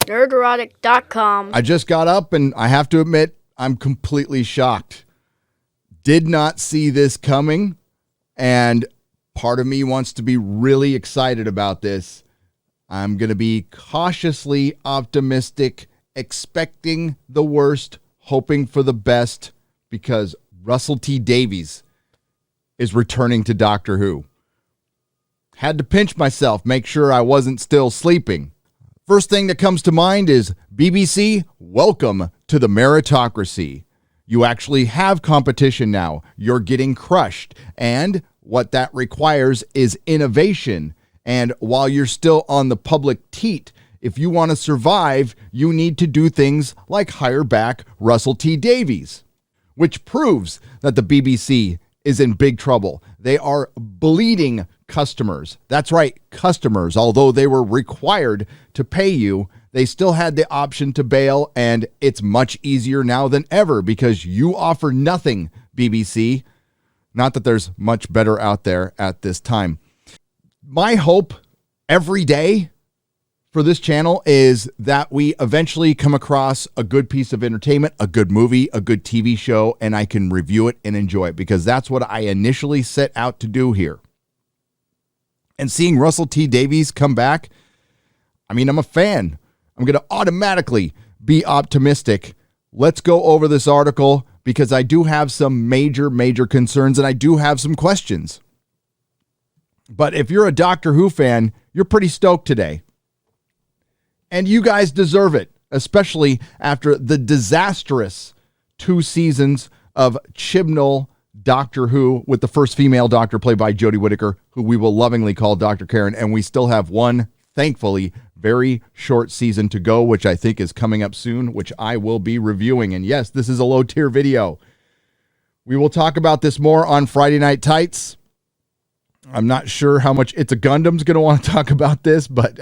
Nerdrotic.com. I just got up and I have to admit, I'm completely shocked. Did not see this coming, and part of me wants to be really excited about this. I'm going to be cautiously optimistic, expecting the worst, hoping for the best, because Russell T Davies is returning to Doctor Who. Had to pinch myself, make sure I wasn't still sleeping. First thing that comes to mind is BBC, welcome to the meritocracy. You actually have competition now. You're getting crushed. And what that requires is innovation. And while you're still on the public teat, if you want to survive, you need to do things like hire back Russell T Davies, which proves that the BBC is in big trouble. They are bleeding customers. That's right, customers. Although they were required to pay you, they still had the option to bail, and it's much easier now than ever because you offer nothing, BBC. Not that there's much better out there at this time. My hope every day for this channel is that we eventually come across a good piece of entertainment, a good movie, a good TV show, and I can review it and enjoy it, because that's what I initially set out to do here. And seeing Russell T Davies come back, I mean, I'm a fan. I'm going to automatically be optimistic. Let's go over this article, because I do have some major concerns, and I do have some questions. But if you're a Doctor Who fan, you're pretty stoked today. And you guys deserve it, especially after the disastrous 2 seasons of Chibnall Doctor Who, with the first female doctor played by Jodie Whittaker, who we will lovingly call Dr. Karen. And we still have one, thankfully, very short season to go, which I think is coming up soon, which I will be reviewing. And yes, this is a low tier video. We will talk about this more on Friday Night Tights. I'm not sure how much It's a Gundam's going to want to talk about this, but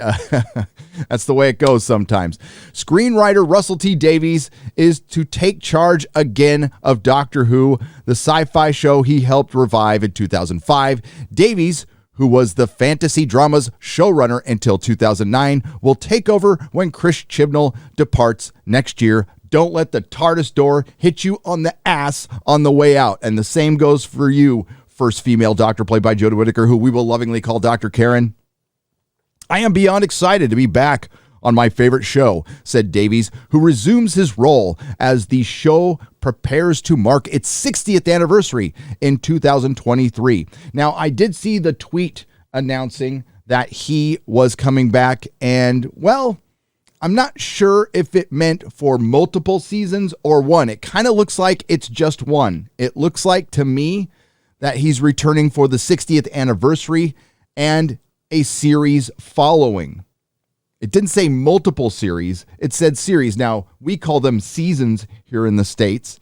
that's the way it goes sometimes. Screenwriter Russell T Davies is to take charge again of Doctor Who, the sci-fi show he helped revive in 2005. Davies, who was the fantasy drama's showrunner until 2009, will take over when Chris Chibnall departs next year. Don't let the TARDIS door hit you on the ass on the way out. And the same goes for you, first female doctor played by Jodie Whittaker, who we will lovingly call Dr. Karen. I am beyond excited to be back on my favorite show, said Davies, who resumes his role as the show prepares to mark its 60th anniversary in 2023. Now, I did see the tweet announcing that he was coming back, and, well, I'm not sure if it meant for multiple seasons or one. It kind of looks like it's just one. It looks like, to me, that he's returning for the 60th anniversary and a series following. It didn't say multiple series. It said series. Now, we call them seasons here in the States.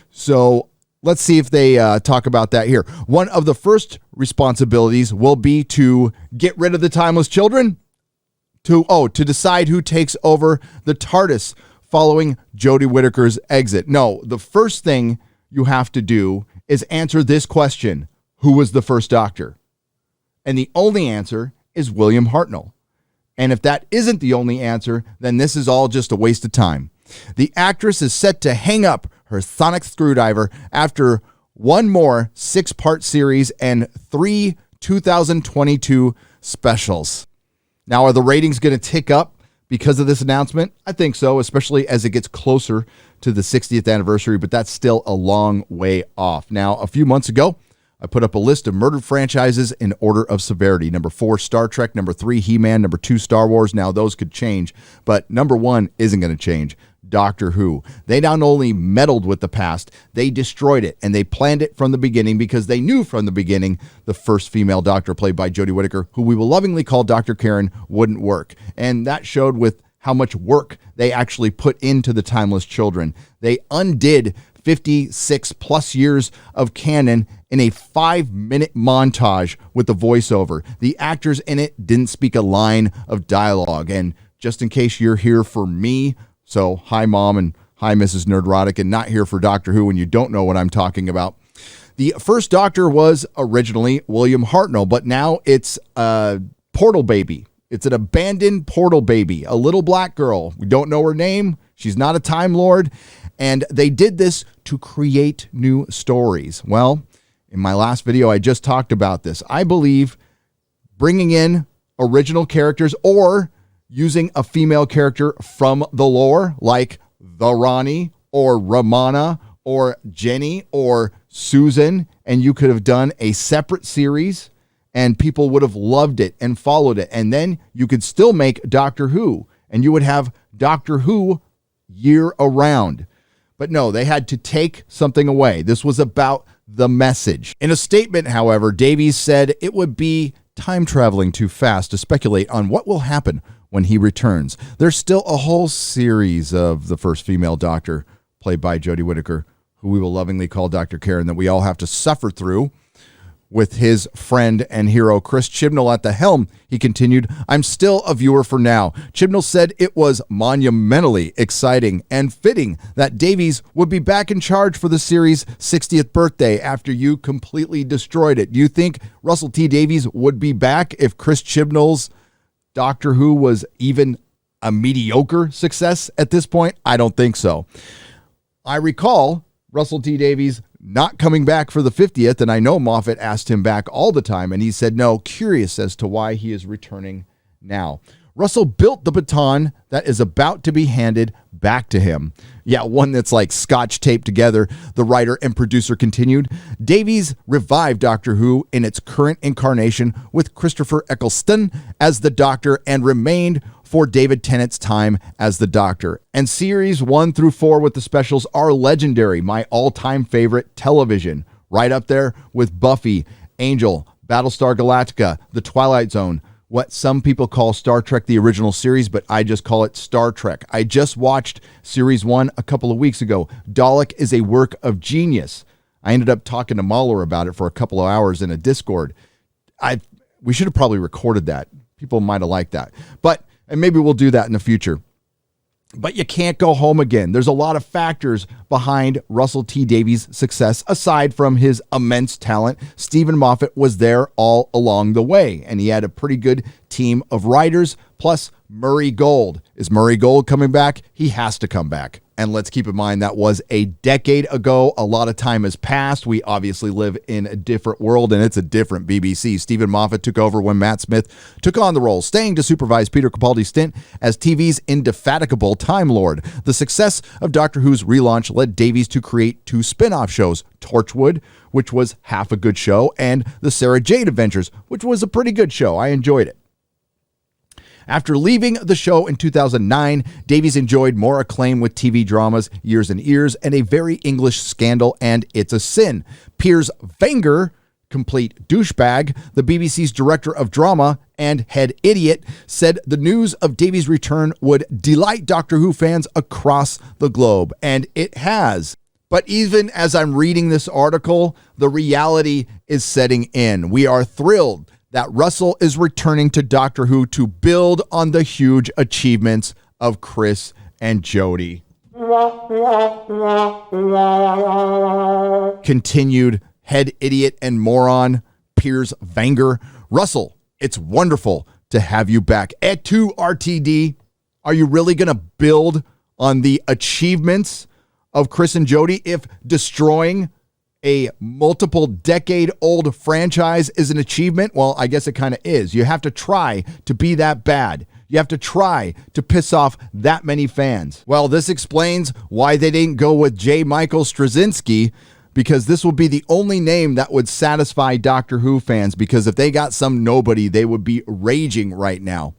So let's see if they talk about that here. One of the first responsibilities will be to get rid of the Timeless Children, to decide who takes over the TARDIS following Jodie Whittaker's exit. No, the first thing you have to do is answer this question: who was the first Doctor? And the only answer is William Hartnell. And if that isn't the only answer, then this is all just a waste of time. The actress is set to hang up her sonic screwdriver after one more 6-part series and 3 2022 specials. Now, are the ratings going to tick up because of this announcement? I think so, especially as it gets closer to the 60th anniversary, but that's still a long way off. Now, a few months ago, I put up a list of murdered franchises in order of severity. Number 4, Star Trek. Number 3, He-Man. Number 2, Star Wars. Now, those could change, but number 1 isn't going to change. Doctor Who. They not only meddled with the past, they destroyed it, and they planned it from the beginning, because they knew from the beginning the first female doctor, played by Jodie Whittaker, who we will lovingly call Dr. Karen, wouldn't work. And that showed with how much work they actually put into the Timeless Children. They undid 56 plus years of canon in a 5-minute montage with the voiceover. The actors in it didn't speak a line of dialogue. And just in case you're here for me, so hi Mom and hi Mrs. Nerdrotic, and not here for Doctor Who and you don't know what I'm talking about. The first Doctor was originally William Hartnell, but now it's Portal Baby It's an abandoned portal baby, a little black girl. We don't know her name. She's not a Time Lord. And they did this to create new stories. Well, in my last video, I just talked about this. I believe bringing in original characters or using a female character from the lore, like the Ronnie or Ramana or Jenny or Susan, and you could have done a separate series and people would have loved it and followed it. And then you could still make Doctor Who and you would have Doctor Who year around. But no, they had to take something away. This was about the message. In a statement, however, Davies said it would be time traveling too fast to speculate on what will happen when he returns. There's still a whole series of the first female Doctor, played by Jodie Whittaker, who we will lovingly call Dr. Karen, that we all have to suffer through. With his friend and hero Chris Chibnall at the helm, he continued, I'm still a viewer for now. Chibnall said it was monumentally exciting and fitting that Davies would be back in charge for the series' 60th birthday after you completely destroyed it. Do you think Russell T Davies would be back if Chris Chibnall's Doctor Who was even a mediocre success at this point? I don't think so. I recall Russell T Davies not coming back for the 50th, and I know Moffat asked him back all the time, and he said no, curious as to why he is returning now. Russell built the baton that is about to be handed back to him. Yeah, one that's like scotch taped together, the writer and producer continued. Davies revived Doctor Who in its current incarnation with Christopher Eccleston as the Doctor and remained for David Tennant's time as the Doctor. And series 1 through 4 with the specials are legendary, my all-time favorite television, right up there with Buffy, Angel, Battlestar Galactica, The Twilight Zone, what some people call Star Trek the original series, but I just call it Star Trek. I just watched series 1 a couple of weeks ago. Dalek is a work of genius. I ended up talking to Mahler about it for a couple of hours in a Discord. We should have probably recorded that. People might have liked that. And maybe we'll do that in the future. But you can't go home again. There's a lot of factors behind Russell T Davies' success. Aside from his immense talent, Stephen Moffat was there all along the way, and he had a pretty good team of writers, plus Murray Gold. Is Murray Gold coming back? He has to come back. And let's keep in mind that was a decade ago. A lot of time has passed. We obviously live in a different world, and it's a different BBC. Stephen Moffat took over when Matt Smith took on the role, staying to supervise Peter Capaldi's stint as TV's indefatigable Time Lord. The success of Doctor Who's relaunch led Davies to create 2 spin-off shows, Torchwood, which was half a good show, and The Sarah Jane Adventures, which was a pretty good show. I enjoyed it. After leaving the show in 2009, Davies enjoyed more acclaim with TV dramas Years and Ears and A Very English Scandal and It's a Sin. Piers Wenger, complete douchebag, the BBC's director of drama and head idiot, said the news of Davies' return would delight Doctor Who fans across the globe, and it has. But even as I'm reading this article, the reality is setting in. We are thrilled that Russell is returning to Doctor Who to build on the huge achievements of Chris and Jodie. Continued head idiot and moron Piers Wenger. Russell, it's wonderful to have you back. Et tu, RTD? Are you really going to build on the achievements of Chris and Jodie if destroying a multiple decade-old franchise is an achievement? Well, I guess it kind of is. You have to try to be that bad. You have to try to piss off that many fans. Well, this explains why they didn't go with J. Michael Straczynski, because this will be the only name that would satisfy Doctor Who fans, because if they got some nobody, they would be raging right now.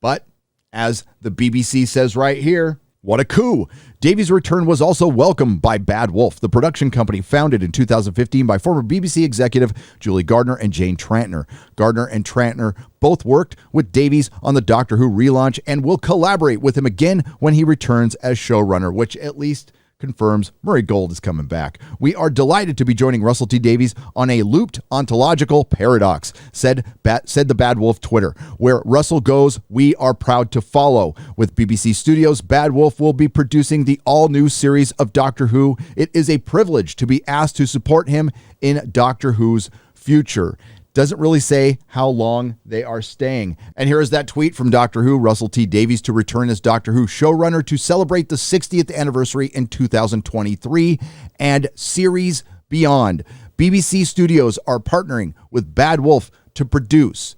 But as the BBC says right here, what a coup. Davies' return was also welcomed by Bad Wolf, the production company founded in 2015 by former BBC executive Julie Gardner and Jane Trantner. Gardner and Trantner both worked with Davies on the Doctor Who relaunch and will collaborate with him again when he returns as showrunner, which at least confirms Murray Gold is coming back. We are delighted to be joining Russell T Davies on a looped ontological paradox, said the Bad Wolf Twitter. Where Russell goes, we are proud to follow. With BBC Studios, Bad Wolf will be producing the all-new series of Doctor Who. It is a privilege to be asked to support him in Doctor Who's future. doesn't really say how long they are staying. And here is that tweet from Doctor Who, Russell T Davies to return as Doctor Who showrunner to celebrate the 60th anniversary in 2023 and series beyond. BBC Studios are partnering with Bad Wolf to produce.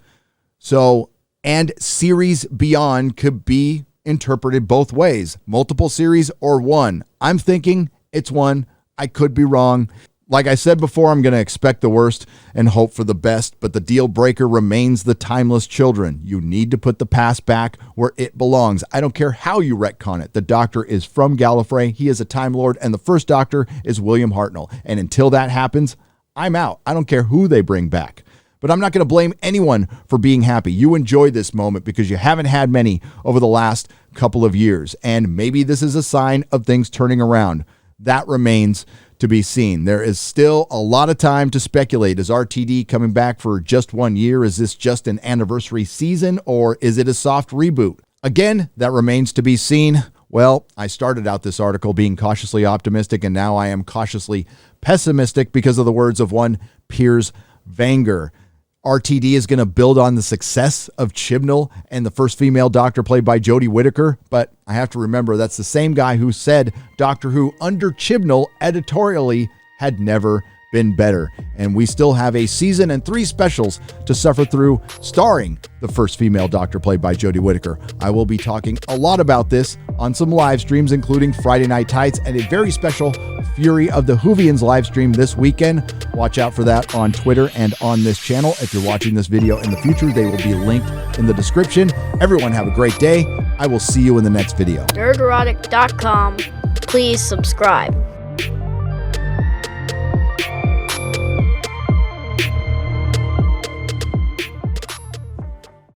So, and series beyond could be interpreted both ways, multiple series or one. I'm thinking it's one. I could be wrong. Like I said before, I'm going to expect the worst and hope for the best, but the deal breaker remains the timeless children. You need to put the past back where it belongs. I don't care how you retcon it. The Doctor is from Gallifrey. He is a Time Lord, and the first Doctor is William Hartnell. And until that happens, I'm out. I don't care who they bring back. But I'm not going to blame anyone for being happy. You enjoy this moment because you haven't had many over the last couple of years. And maybe this is a sign of things turning around. That remains to be seen. There is still a lot of time to speculate. Is RTD coming back for just 1 year? Is this just an anniversary season, or is it a soft reboot? Again, that remains to be seen. Well, I started out this article being cautiously optimistic, and now I am cautiously pessimistic because of the words of one Piers Vanger. RTD is going to build on the success of Chibnall and the first female Doctor played by Jodie Whittaker, but I have to remember that's the same guy who said Doctor Who under Chibnall editorially had never been better. And we still have a season and 3 specials to suffer through starring the first female Doctor played by Jodie Whittaker. I will be talking a lot about this on some live streams, including Friday Night Tights and a very special Fury of the Whovians live stream this weekend. Watch out for that on Twitter and on this channel. If you're watching this video in the future, they will be linked in the description. Everyone have a great day. I will see you in the next video. Nerdrotic.com. Please subscribe.